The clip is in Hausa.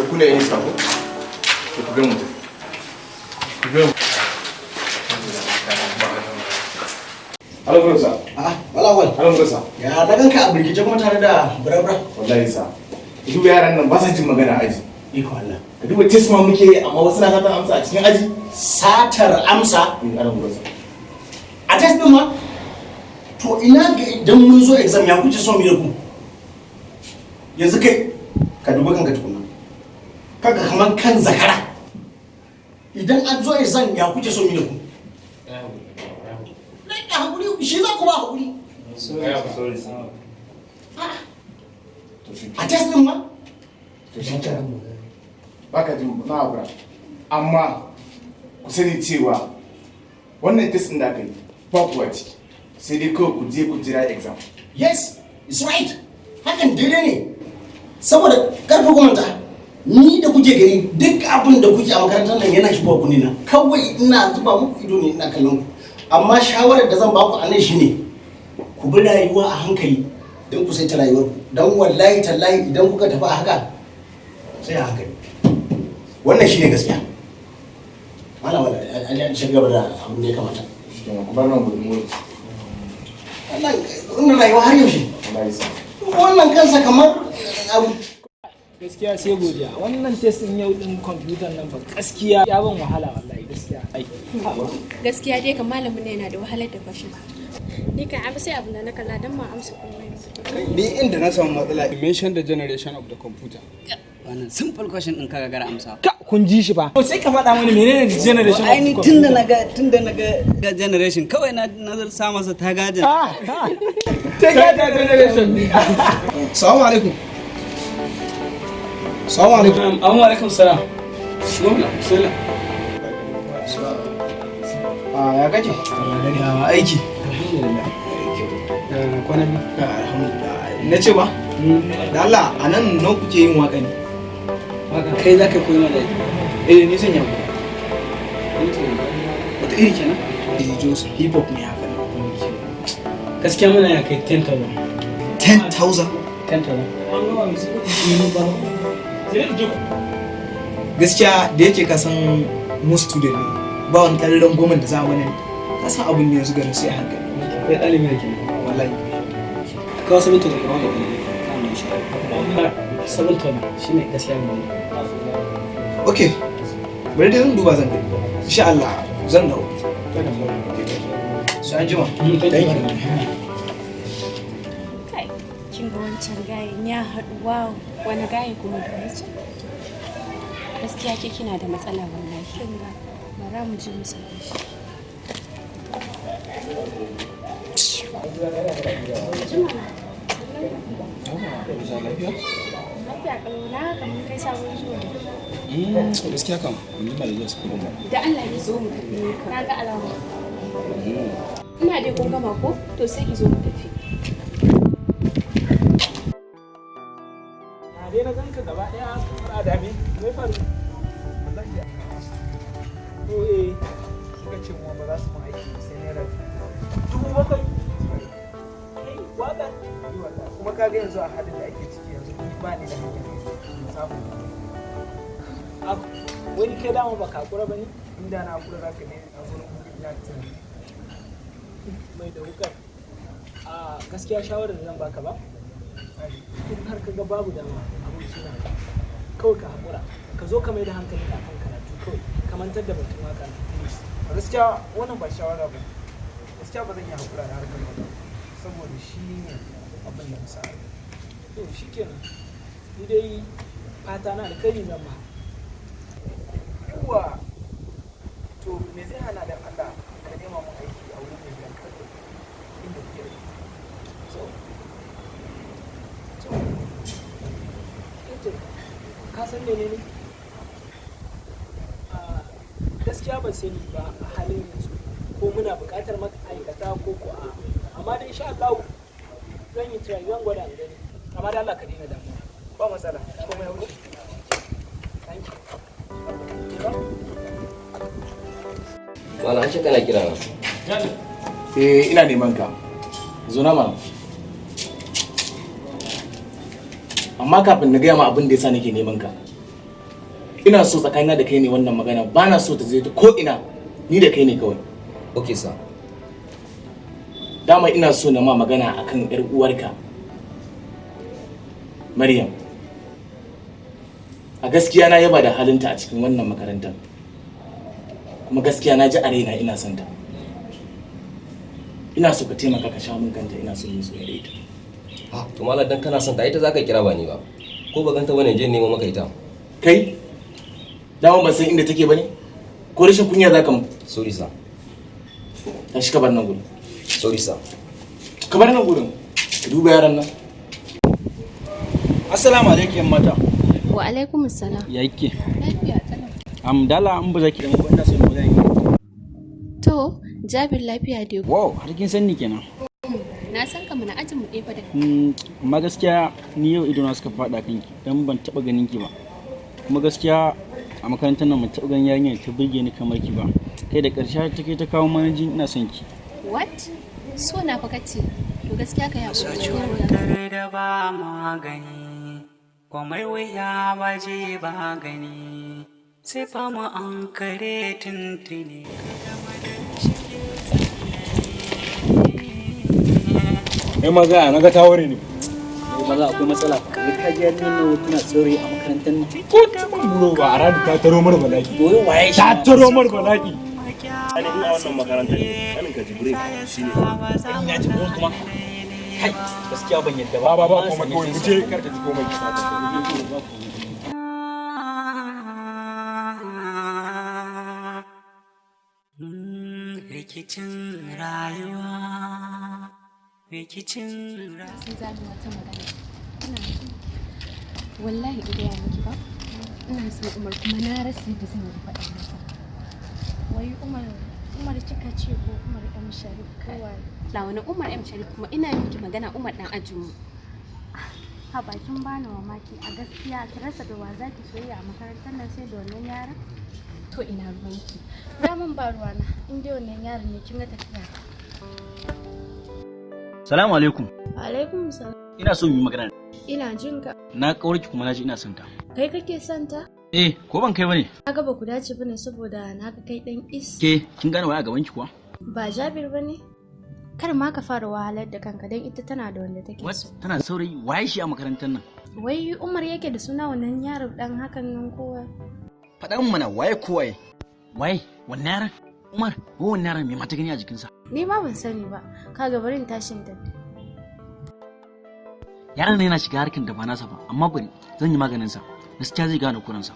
ku ne yin sabo ku ga mu ku ga mu Halo Musa. Wala. Halo Musa. Ya dagan ka a birkice kuma tare da burabura. Wallahi sa. Duba yaran nan ba sa jin magana aji. Iko Allah. Ka duba test ma muke yi amma wasu na satar amsa a cikin aji. Satar amsa Halo Musa. a test din ma? To ina ga idan mun zo exam ya kuce son mu da ku? Yanzu kai ka duba kanka tukuna. Kanka kaman kan zakara. Idan an zo exam ya kuce son mu da ku? Hakuri shi za ku ba hakuri. A test din ma? To shi ta. Baka jin na abura. Amma ku sani cewa wannan test din da kai ba ku wace. Sai dai kawai ku je ku jira exam. Yes, it's right. Hakan daidai ne. Saboda karfi kumanta ni da kuke gani duk abin da kuke a makarantar nan yana shigowa kunina. Kawai ina zuba muku ido ne ina kallon ku. Amma shawarar da zan baku a nan shine ku bi rayuwa a hankali don ku sai ta rayuwar ku. Don wallahi tallahi idan kuka tafi a haka sai a hankali. Wannan shine gaskiya. Malam wala an shiga da abin da ya kamata. Ku bar nan gudun wannan rayuwa har yaushe. Wannan kansa kamar abu. Gaskiya sai godiya. Wannan test din yau din computer nan fa gaskiya ya ban wahala wallahi gaskiya. Gaskiya dai kan malamin ne yana da wahalar da fashin. Ni kan abu sai abu na kalla dan ma amsa komai. Ni inda na samu matsala mention the generation of the computer. Wannan simple question din kaga gara amsa. Ka kun ji shi ba. To sai ka faɗa mani menene generation Ai ni tunda naga ga generation kawai na sa masa tagajin. Ta ga generation ne. Assalamu alaikum. Assalamu alaikum. Assalamu alaikum salam. Bismillah. Ya kace? Ya aiki. Alhamdulillah. Kwanan Alhamdulillah. Na ce ba? Da Allah a nan nawa kuke yin waka ne? kai za ka koyi mana Ni zan yi. wata iri kenan. Jos hip hop ne haka. Gaskiya muna ya kai 10,000. 10,000. 10,000. Gaskiya da yake ka san mu student ne. Ba wani ƙararren goma da za a wani. Ka san abin ne yanzu ganin sai a hankali. Kai ɗalibi ne kenan. Wallahi. Kawai 7,000 ka ba mu kuɗi. 7,000 shine gaskiya ne. Okay. Bari da zan duba zan gani. Insha Allah zan dawo. Sai an jima. Thank you. Kai, kin ga wancan gayen ya haɗu wow. Wani gaye kuma da wancan? Gaskiya ke kina da matsala wallahi. Kin ga bara mu ji mu sake shi. Lafiya kalau na haka mun kai sabon zuwa. Gaskiya kam yanzu ba da zuwa su ba. Da Allah ya zo mu tafi na ga alama. Ina dai kun gama ko to sai ki zo mu tafi. Na dai na ganka gaba daya kamar adami. Me faru? Wallahi. To suka ce mu ba za su mu aiki sai ne rabi. 7,000. Kai waka. Kuma kaga yanzu a halin da ake ciki yanzu ni ba ni da hanyar samu. Wani kai dama ba kakura ba ne? Inda na kura za ka ne a wurin ya tsiri. Mai da wukar. A gaskiya shawarar da zan baka ba? In har ka ga babu dama aboki na kawai ka haƙura. Ka zo ka mai da hankali a kan karatu kawai. Ka mantar da batun waka na. Gaskiya wannan ba shawara ba. Gaskiya ba zan iya haƙura da harkar waka. Saboda shi ne abin da misali. To shi kenan. Ni dai fata na da kai nan ma. Yawa to me zai hana da Allah ka nema mun aiki a wurin mai biyan karfi inda kuke yi. So ka san menene? Gaskiya ban sani ba a halin yanzu ko muna buƙatar ma'aikata ko ko a amma dai insha Allah zan yi try zan gwada gani amma da Allah ka daina damuwa ba matsala komai hudu. Thank you. Wala an ce kana kira na. Ina neman ka. Zo na mana. Amma kafin na gaya ma abin da yasa nake neman ka. ina so tsakanina da kai ne wannan magana, ba na so ta je ta ko ina, ni da kai ne kawai. Okay sir. Dama ina so na ma magana akan yar uwarka Maryam. A gaskiya na yaba da halinta a cikin wannan makarantar, kuma gaskiya na ji a raina ina son ta. Ina so ka taimaka ka sha min kanta, ina so yin soyayya da ita. Ha, to malam dan kana son ta ita zaka kira ba ni ba. Ko ba ganta bane je nemo maka ita. Kai dama ban san inda take bane? Ko rashin kunya zaka mu? Sorry sir. Tashi ka bar nan gurin. Sorry sir. Ka bar nan gurin. Ka duba yaran nan. Assalamu alaikum mata. Wa alaikum assalam. Ya yake? Lafiya kalau. Dala an ba za ki da mu ba ina son mu zai. To, Jabir lafiya dai. Wow, har kin san ni kenan. Na san ka mana ajin mu ɗaya fa da. Amma gaskiya ni yau idona suka faɗa kanki dan ban taɓa ganin ki ba. Kuma gaskiya a makarantar nan mun taɓa ganin yarinya ta burge ni kamar ki ba. Kai da ƙarshe take ta kawo manajin ina son ki. What? So na fa kace. To gaskiya ka Saci wutar da ba magani, komai wuya ba je ba gani, sai fa mu an kare tuntuni. Kai maza na ga tawari ne. Maza akwai matsala. Kai ka ji yarinyar nan tana saurayi a makarantar nan. Ko cikin buro ba a radu ta taro mar balaki. Goyi waye shi? Ta taro mar balaki. Ani ina wannan makarantar ne. Kanin ka Jibril shine. Ina Jibril kuma. Kai gaskiya ban yadda ba. Ba kuma kawai mu je karka ji komai ki sata. Rikicin rayuwa, rikicin rayuwa. sun zabi wata magana. Wallahi idan ya miki ba. Ina son Umar kuma na rasa yadda zan yi faɗa masa. Wai Umar kika ce ko Umar M Sharif kawai. La wani Umar M Sharif kuma ina miki magana Umar dan ajinmu. Ha bakin bani mamaki a gaskiya ki rasa da wa zaki soyayya a makarantar nan sai da wannan yaran. To ina ruwanki. Ramin ba ruwana in dai wannan yaron ne kin ga tafiya. Salamu alaikum. Alaikum salam. Ina so mu yi magana. Ina jin ka. Na kawarki kuma naji ina son ta. Kai kake son ta? Ko ban kai bane? Kaga ba ku dace bane saboda na ga kai dan is. Ke kin gane waya gaban ki kuwa? Ba Jabir bane? Kar ma ka fara wahalar da kanka dan ita tana da wanda take so. Tana saurayi waye shi a makarantar nan? Wai Umar yake da suna wannan yaro dan hakan nan kowa. Faɗa min mana waye ko waye? Waye? Wannan yaran? Umar, ko wannan yaran me mata gani a jikinsa? Ni ma ban sani ba. Kaga barin tashin tafi. Yaran ne yana shiga harkin da ba nasa ba, amma bari zan yi maganin sa. Gaskiya zai gane kuransa.